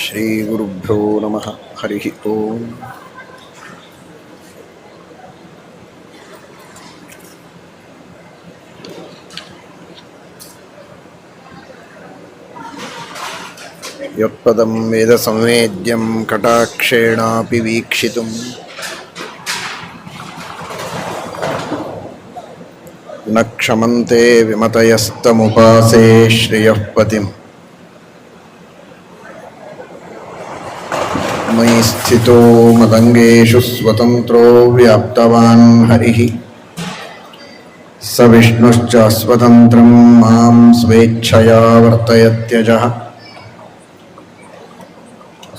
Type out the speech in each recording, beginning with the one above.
ಶ್ರೀ ಗುರುಭ್ಯೋ ನಮಃ. ಹರಿ ಓಂ. ಯತ್ಪದಂ ವೇದ ಸಂವೇದ್ಯಂ ಕಟಾಕ್ಷೇಣಾಪಿ ವೀಕ್ಷಿತುಂ ನ ಕ್ಷಮಂತೆ ವಿಮತಯಸ್ತಮುಪಾಸೇ ಶ್ರಿಯಃ ಪತಿಂ. ಮಯಿ ಸ್ಥಿತೋ ಮದಂಗೇಷು ಸ್ವತಂತ್ರೋ ವ್ಯಾಪ್ತವಾನ್ ಹರಿಃ ಸ ವಿಷ್ಣುಶ್ಚ ಸ್ವತಂತ್ರಂ ಮಾಂ ಸ್ವೇಚ್ಛಯಾ ವರ್ತಯತ್ಯಜಃ.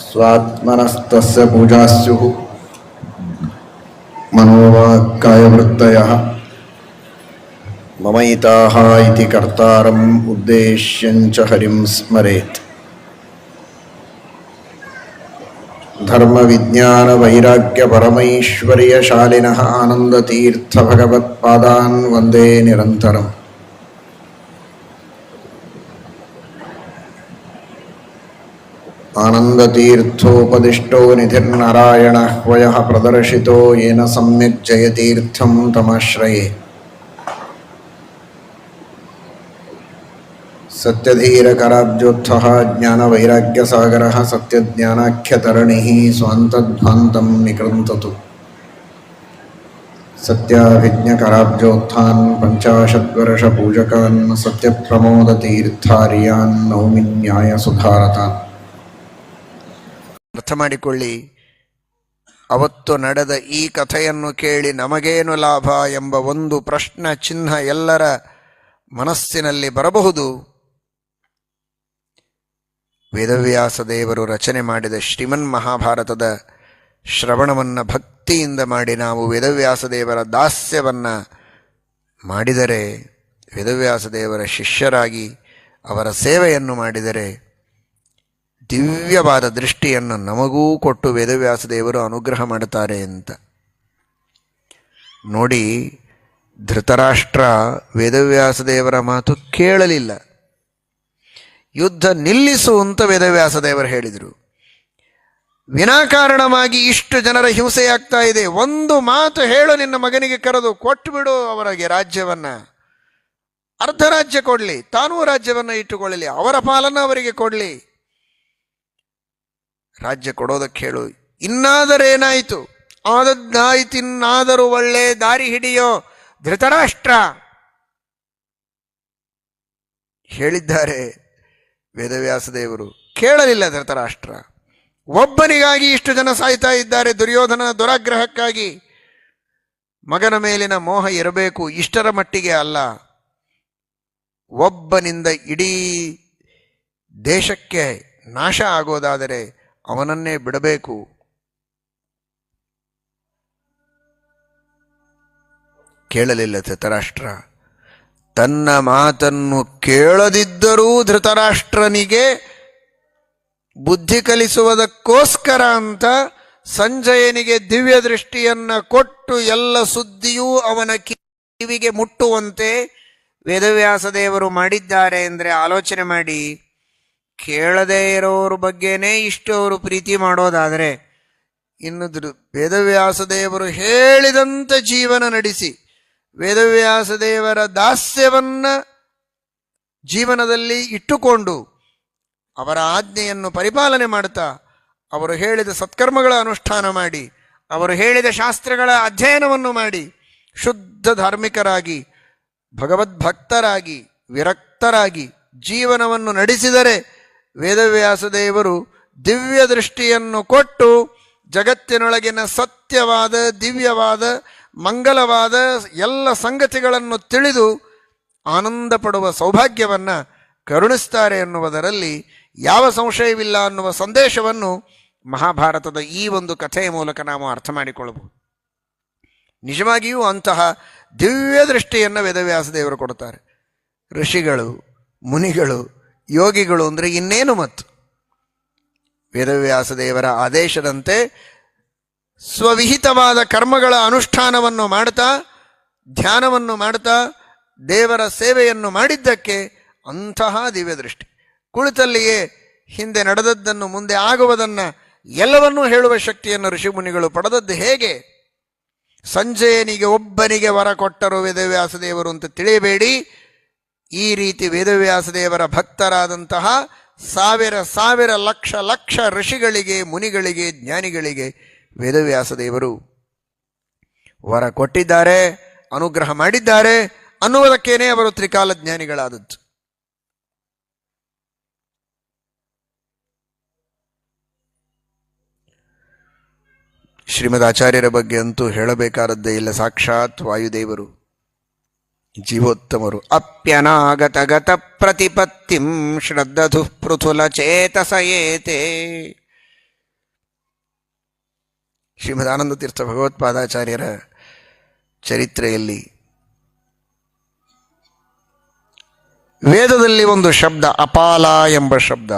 ಸ್ವಾತ್ಮನಸ್ತಸ್ಯ ಪೂಜಾಸ್ಯುಃ ಮನೋವಾಕ್ಕಾಯವೃತ್ತಯಃ ಮಮೈತಾಃ ಇತಿ ಕರ್ತಾರಂ ಉದ್ದೇಶ್ಯಂಚ ಹರಿಂ ಸ್ಮರೇತ್. ಧರ್ಮ ವಿಜ್ಞಾನ ವೈರಾಗ್ಯ ಪರಮೈಶ್ವರ್ಯಶಾಲಿನಃ ಆನಂದತೀರ್ಥ ಭಗವತ್ಪಾದಾನ್ ವಂದೇ ನಿರಂತರಂ. ಆನಂದತೀರ್ಥೋಪದಿಷ್ಟೋ ನಿಧಿರ್ನಾರಾಯಣಃ ವಯಃ ಪ್ರದರ್ಶಿತೋ ಯೇನ ಸಮ್ಯಕ್ ಜಯತೀರ್ಥಂ ತಮಾಶ್ರಯೇ. ಸತ್ಯಧೀರಕರಾಬ್ಜೋತ್ಥಃ ಜ್ಞಾನವೈರಾಗ್ಯಸಾಗರಃ ಸತ್ಯಜ್ಞಾನಾಖ್ಯತರಣಿಃ ಸ್ವಾಂತಧ್ವಾಂತಂ ನಿಕೃಂತತು. ಸತ್ಯಾಭಿಜ್ಞಕರಾಬ್ಜೋತ್ಥಾನ್ ಪಂಚಾಶದ್ವರ್ಷಪೂಜಕಾನ್ ಸತ್ಯಪ್ರಮೋದತೀರ್ಥಾರ್ಯಾನ್ ನೌಮಿ ನ್ಯಾಯಸುಧಾರತಾನ್. ಅರ್ಥ ಮಾಡಿಕೊಳ್ಳಿ, ಅವತ್ತು ನಡೆದ ಈ ಕಥೆಯನ್ನು ಕೇಳಿ ನಮಗೇನು ಲಾಭ ಎಂಬ ಒಂದು ಪ್ರಶ್ನ ಚಿಹ್ನ ಎಲ್ಲರ ಮನಸ್ಸಿನಲ್ಲಿ ಬರಬಹುದು. ವೇದವ್ಯಾಸ ದೇವರು ರಚನೆ ಮಾಡಿದ ಶ್ರೀಮನ್ ಮಹಾಭಾರತದ ಶ್ರವಣವನ್ನು ಭಕ್ತಿಯಿಂದ ಮಾಡಿ ನಾವು ವೇದವ್ಯಾಸ ದೇವರ ದಾಸ್ಯವನ್ನು ಮಾಡಿದರೆ, ವೇದವ್ಯಾಸ ದೇವರ ಶಿಷ್ಯರಾಗಿ ಅವರ ಸೇವೆಯನ್ನು ಮಾಡಿದರೆ ದಿವ್ಯವಾದ ದೃಷ್ಟಿಯನ್ನು ನಮಗೂ ಕೊಟ್ಟು ವೇದವ್ಯಾಸ ದೇವರು ಅನುಗ್ರಹ ಮಾಡುತ್ತಾರೆ ಅಂತ ನೋಡಿ. ಧೃತರಾಷ್ಟ್ರ ವೇದವ್ಯಾಸ ದೇವರ ಮಾತು ಕೇಳಲಿಲ್ಲ. ಯುದ್ಧ ನಿಲ್ಲಿಸು ಅಂತ ವೇದವ್ಯಾಸ ದೇವರು ಹೇಳಿದರು. ವಿನಾಕಾರಣವಾಗಿ ಇಷ್ಟು ಜನರ ಹಿಂಸೆಯಾಗ್ತಾ ಇದೆ, ಒಂದು ಮಾತು ಹೇಳು, ನಿನ್ನ ಮಗನಿಗೆ ಕರೆದು ಕೊಟ್ಟುಬಿಡು ಅವರಿಗೆ ರಾಜ್ಯವನ್ನ. ಅರ್ಧ ರಾಜ್ಯ ಕೊಡಲಿ, ತಾನೂ ರಾಜ್ಯವನ್ನ ಇಟ್ಟುಕೊಳ್ಳಲಿ, ಅವರ ಪಾಲನ್ನು ಅವರಿಗೆ ಕೊಡಲಿ. ರಾಜ್ಯ ಕೊಡೋದಕ್ಕೆ ಹೇಳು. ಇನ್ನಾದರೇನಾಯಿತು, ಆದದ್ದಾಯ್ತಿನ್ನಾದರೂ ಒಳ್ಳೆ ದಾರಿ ಹಿಡಿಯೋ ಧೃತರಾಷ್ಟ್ರ ಹೇಳಿದ್ದಾರೆ ವೇದವ್ಯಾಸ ದೇವರು. ಕೇಳಲಿಲ್ಲ ಧೃತರಾಷ್ಟ್ರ. ಒಬ್ಬನಿಗಾಗಿ ಇಷ್ಟು ಜನ ಸಾಯ್ತಾ ಇದ್ದಾರೆ, ದುರ್ಯೋಧನನ ದುರಾಗ್ರಹಕ್ಕಾಗಿ. ಮಗನ ಮೇಲಿನ ಮೋಹ ಇರಬೇಕು, ಇಷ್ಟರ ಮಟ್ಟಿಗೆ ಅಲ್ಲ. ಒಬ್ಬನಿಂದ ಇಡೀ ದೇಶಕ್ಕೆ ನಾಶ ಆಗೋದಾದರೆ ಅವನನ್ನೇ ಬಿಡಬೇಕು. ಕೇಳಲಿಲ್ಲ ಧೃತರಾಷ್ಟ್ರ. ತನ್ನ ಮಾತನ್ನು ಕೇಳದಿದ್ದರೂ ಧೃತರಾಷ್ಟ್ರನಿಗೆ ಬುದ್ಧಿ ಕಲಿಸುವುದಕ್ಕೋಸ್ಕರ ಅಂತ ಸಂಜಯನಿಗೆ ದಿವ್ಯ ದೃಷ್ಟಿಯನ್ನ ಕೊಟ್ಟು ಎಲ್ಲ ಸುದ್ದಿಯೂ ಅವನ ಕಿವಿಗೆ ಮುಟ್ಟುವಂತೆ ವೇದವ್ಯಾಸ ದೇವರು ಮಾಡಿದ್ದಾರೆ ಅಂದರೆ ಆಲೋಚನೆ ಮಾಡಿ. ಕೇಳದೇ ಇರೋರ ಬಗ್ಗೆನೇ ಇಷ್ಟು ಅವರು ಪ್ರೀತಿ ಮಾಡೋದಾದರೆ ಇನ್ನು ವೇದವ್ಯಾಸ ದೇವರು ಹೇಳಿದಂತೆ ಜೀವನ ನಡೆಸಿ ವೇದವ್ಯಾಸ ದೇವರ ದಾಸ್ಯವನ್ನ ಜೀವನದಲ್ಲಿ ಇಟ್ಟುಕೊಂಡು ಅವರ ಆಜ್ಞೆಯನ್ನು ಪರಿಪಾಲನೆ ಮಾಡ್ತಾ ಅವರು ಹೇಳಿದ ಸತ್ಕರ್ಮಗಳ ಅನುಷ್ಠಾನ ಮಾಡಿ ಅವರು ಹೇಳಿದ ಶಾಸ್ತ್ರಗಳ ಅಧ್ಯಯನವನ್ನು ಮಾಡಿ ಶುದ್ಧ ಧಾರ್ಮಿಕರಾಗಿ ಭಗವದ್ಭಕ್ತರಾಗಿ ವಿರಕ್ತರಾಗಿ ಜೀವನವನ್ನು ನಡೆಸಿದರೆ ವೇದವ್ಯಾಸ ದೇವರು ದಿವ್ಯ ದೃಷ್ಟಿಯನ್ನು ಕೊಟ್ಟು ಜಗತ್ತಿನೊಳಗಿನ ಸತ್ಯವಾದ ದಿವ್ಯವಾದ ಮಂಗಲವಾದ ಎಲ್ಲ ಸಂಗತಿಗಳನ್ನು ತಿಳಿದು ಆನಂದ ಪಡುವ ಸೌಭಾಗ್ಯವನ್ನು ಕರುಣಿಸ್ತಾರೆ ಎನ್ನುವುದರಲ್ಲಿ ಯಾವ ಸಂಶಯವಿಲ್ಲ ಅನ್ನುವ ಸಂದೇಶವನ್ನು ಮಹಾಭಾರತದ ಈ ಒಂದು ಕಥೆಯ ಮೂಲಕ ನಾವು ಅರ್ಥ ಮಾಡಿಕೊಳ್ಳಬಹುದು. ನಿಜವಾಗಿಯೂ ಅಂತಹ ದಿವ್ಯ ದೃಷ್ಟಿಯನ್ನು ವೇದವ್ಯಾಸ ದೇವರು ಕೊಡುತ್ತಾರೆ. ಋಷಿಗಳು, ಮುನಿಗಳು, ಯೋಗಿಗಳು ಅಂದರೆ ಇನ್ನೇನು ಮತ್ತು ವೇದವ್ಯಾಸ ದೇವರ ಆದೇಶದಂತೆ ಸ್ವವಿಹಿತವಾದ ಕರ್ಮಗಳ ಅನುಷ್ಠಾನವನ್ನು ಮಾಡ್ತಾ ಧ್ಯಾನವನ್ನು ಮಾಡ್ತಾ ದೇವರ ಸೇವೆಯನ್ನು ಮಾಡಿದ್ದಕ್ಕೆ ಅಂತಹ ದಿವ್ಯ ದೃಷ್ಟಿ. ಕುಳಿತಲ್ಲಿಯೇ ಹಿಂದೆ ನಡೆದದ್ದನ್ನು, ಮುಂದೆ ಆಗುವುದನ್ನು ಎಲ್ಲವನ್ನೂ ಹೇಳುವ ಶಕ್ತಿಯನ್ನು ಋಷಿಮುನಿಗಳು ಪಡೆದದ್ದು ಹೇಗೆ? ಸಂಜಯನಿಗೆ ಒಬ್ಬನಿಗೆ ವರ ಕೊಟ್ಟರು ವೇದವ್ಯಾಸದೇವರು ಅಂತ ತಿಳಿಯಬೇಡಿ. ಈ ರೀತಿ ವೇದವ್ಯಾಸದೇವರ ಭಕ್ತರಾದಂತಹ ಸಾವಿರ ಸಾವಿರ ಲಕ್ಷ ಲಕ್ಷ ಋಷಿಗಳಿಗೆ, ಮುನಿಗಳಿಗೆ, ಜ್ಞಾನಿಗಳಿಗೆ ವೇದವ್ಯಾಸದೇವರು ವರ ಕೊಟ್ಟಿದ್ದಾರೆ, ಅನುಗ್ರಹ ಮಾಡಿದ್ದಾರೆ ಅನ್ನುವುದಕ್ಕೇನೆ ಅವರು ತ್ರಿಕಾಲ ಜ್ಞಾನಿಗಳಾದದ್ದು. ಶ್ರೀಮದ್ ಆಚಾರ್ಯರ ಬಗ್ಗೆ ಅಂತೂ ಹೇಳಬೇಕಾದದ್ದೇ ಇಲ್ಲ. ಸಾಕ್ಷಾತ್ ವಾಯುದೇವರು, ಜೀವೋತ್ತಮರು. ಅಪ್ಯನಾಗತಗತ ಪ್ರತಿಪತ್ತಿಂ ಶ್ರದ್ಧಧು ಪೃಥುಲ ಚೇತಸಯೇತೆ. ಶ್ರೀಮದ್ ಆನಂದ ತೀರ್ಥ ಭಗವತ್ಪಾದಾಚಾರ್ಯರ ಚರಿತ್ರೆಯಲ್ಲಿ ವೇದದಲ್ಲಿ ಒಂದು ಶಬ್ದ ಅಪಾಲ ಎಂಬ ಶಬ್ದ.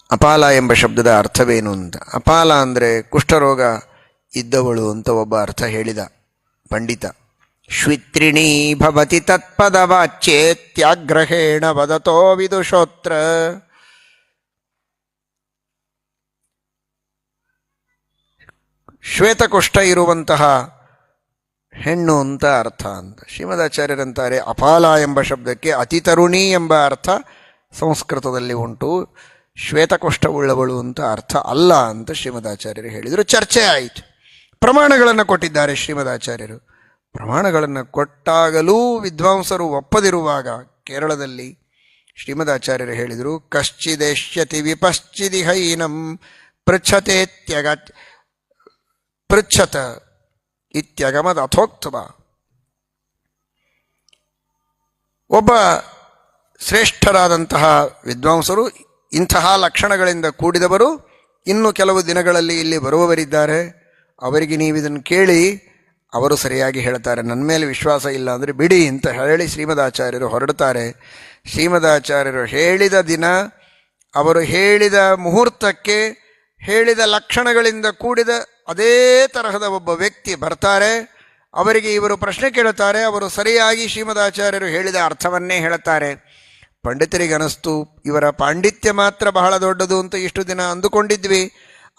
ಅಪಾಲ ಎಂಬ ಶಬ್ದದ ಅರ್ಥವೇನು ಅಂತ. ಅಪಾಲ ಅಂದರೆ ಕುಷ್ಠರೋಗ ಇದ್ದವಳು ಅಂತ ಒಬ್ಬ ಅರ್ಥ ಹೇಳಿದ ಪಂಡಿತ. ಶ್ವಿತ್ರಿಣೀ ಭವತಿ ತತ್ಪದ ವಾಚ್ಯೇತ್ಯಾಗ್ರಹೇಣ ವದತೋ ವಿದುಷೋತ್ರ. ಶ್ವೇತಕುಷ್ಠ ಇರುವಂತಹ ಹೆಣ್ಣು ಅಂತ ಅರ್ಥ ಅಂತ. ಶ್ರೀಮದಾಚಾರ್ಯರಂತಾರೆ ಅಪಾಲ ಎಂಬ ಶಬ್ದಕ್ಕೆ ಅತಿ ತರುಣಿ ಎಂಬ ಅರ್ಥ ಸಂಸ್ಕೃತದಲ್ಲಿ ಉಂಟು, ಶ್ವೇತಕುಷ್ಠವುಳ್ಳವಳು ಅಂತ ಅರ್ಥ ಅಲ್ಲ ಅಂತ ಶ್ರೀಮದಾಚಾರ್ಯರು ಹೇಳಿದರು. ಚರ್ಚೆ ಆಯಿತು. ಪ್ರಮಾಣಗಳನ್ನು ಕೊಟ್ಟಿದ್ದಾರೆ ಶ್ರೀಮದಾಚಾರ್ಯರು. ಪ್ರಮಾಣಗಳನ್ನು ಕೊಟ್ಟಾಗಲೂ ವಿದ್ವಾಂಸರು ಒಪ್ಪದಿರುವಾಗ ಕೇರಳದಲ್ಲಿ ಶ್ರೀಮದಾಚಾರ್ಯರು ಹೇಳಿದರು, ಕಶ್ಚಿದೇಶ್ಯತಿ ವಿಪಶ್ಚಿದಿಹೈನಂ ಪೃಚ್ಛತ ಇತ್ಯಗಮದ ಅಥೋಕ್ತವ. ಒಬ್ಬ ಶ್ರೇಷ್ಠರಾದಂತಹ ವಿದ್ವಾಂಸರು, ಇಂತಹ ಲಕ್ಷಣಗಳಿಂದ ಕೂಡಿದವರು, ಇನ್ನು ಕೆಲವು ದಿನಗಳಲ್ಲಿ ಇಲ್ಲಿ ಬರುವವರಿದ್ದಾರೆ, ಅವರಿಗೆ ನೀವಿದನ್ನು ಕೇಳಿ, ಅವರು ಸರಿಯಾಗಿ ಹೇಳ್ತಾರೆ, ನನ್ನ ಮೇಲೆ ವಿಶ್ವಾಸ ಇಲ್ಲ ಅಂದರೆ ಬಿಡಿ ಅಂತ ಹೇಳಿ ಶ್ರೀಮದಾಚಾರ್ಯರು ಹೊರಡ್ತಾರೆ. ಶ್ರೀಮದಾಚಾರ್ಯರು ಹೇಳಿದ ದಿನ, ಅವರು ಹೇಳಿದ ಮುಹೂರ್ತಕ್ಕೆ ಹೇಳಿದ ಲಕ್ಷಣಗಳಿಂದ ಕೂಡಿದ ಅದೇ ತರಹದ ಒಬ್ಬ ವ್ಯಕ್ತಿ ಬರ್ತಾರೆ. ಅವರಿಗೆ ಇವರು ಪ್ರಶ್ನೆ ಕೇಳುತ್ತಾರೆ. ಅವರು ಸರಿಯಾಗಿ ಶ್ರೀಮದಾಚಾರ್ಯರು ಹೇಳಿದ ಅರ್ಥವನ್ನೇ ಹೇಳುತ್ತಾರೆ. ಪಂಡಿತರಿಗೆ ಅನಿಸ್ತು, ಇವರ ಪಾಂಡಿತ್ಯ ಮಾತ್ರ ಬಹಳ ದೊಡ್ಡದು ಅಂತ ಇಷ್ಟು ದಿನ ಅಂದುಕೊಂಡಿದ್ವಿ,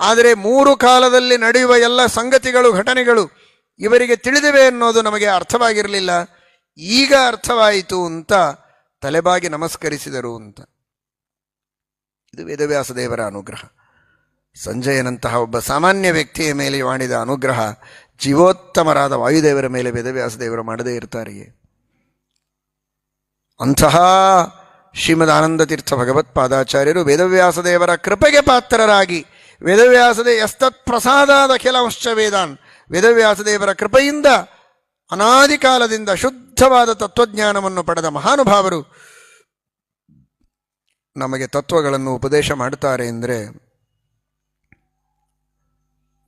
ಆದರೆ 3 ಕಾಲದಲ್ಲಿ ನಡೆಯುವ ಎಲ್ಲ ಸಂಗತಿಗಳು, ಘಟನೆಗಳು ಇವರಿಗೆ ತಿಳಿದಿವೆ ಅನ್ನೋದು ನಮಗೆ ಅರ್ಥವಾಗಿರಲಿಲ್ಲ, ಈಗ ಅರ್ಥವಾಯಿತು ಅಂತ ತಲೆಬಾಗಿ ನಮಸ್ಕರಿಸಿದರು ಅಂತ. ಇದು ವೇದವ್ಯಾಸದೇವರ ಅನುಗ್ರಹ. ಸಂಜಯನಂತಹ ಒಬ್ಬ ಸಾಮಾನ್ಯ ವ್ಯಕ್ತಿಯ ಮೇಲೆ ಮಾಡಿದ ಅನುಗ್ರಹ ಜೀವೋತ್ತಮರಾದ ವಾಯುದೇವರ ಮೇಲೆ ವೇದವ್ಯಾಸದೇವರು ಮಾಡದೇ ಇರ್ತಾರೆಯೇ? ಅಂತಹ ಶ್ರೀಮದ್ ಆನಂದ ತೀರ್ಥ ಭಗವತ್ಪಾದಾಚಾರ್ಯರು ವೇದವ್ಯಾಸದೇವರ ಕೃಪೆಗೆ ಪಾತ್ರರಾಗಿ, ವೇದವ್ಯಾಸದೇ ಯಸ್ತತ್ ಪ್ರಸಾದಾದ ಕೆಲವಂಶ್ಚ ವೇದಾನ್, ವೇದವ್ಯಾಸದೇವರ ಕೃಪೆಯಿಂದ ಅನಾದಿ ಕಾಲದಿಂದ ಶುದ್ಧವಾದ ತತ್ವಜ್ಞಾನವನ್ನು ಪಡೆದ ಮಹಾನುಭಾವರು ನಮಗೆ ತತ್ವಗಳನ್ನು ಉಪದೇಶ ಮಾಡುತ್ತಾರೆ ಎಂದರೆ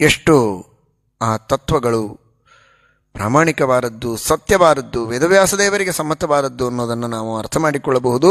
ಎಷ್ಟು ಆ ತತ್ವಗಳು ಪ್ರಾಮಾಣಿಕವಾದದ್ದು, ಸತ್ಯವಾದದ್ದು, ವೇದವ್ಯಾಸದೇವರಿಗೆ ಸಮ್ಮತವಾದದ್ದು ಅನ್ನೋದನ್ನು ನಾವು ಅರ್ಥ ಮಾಡಿಕೊಳ್ಳಬಹುದು.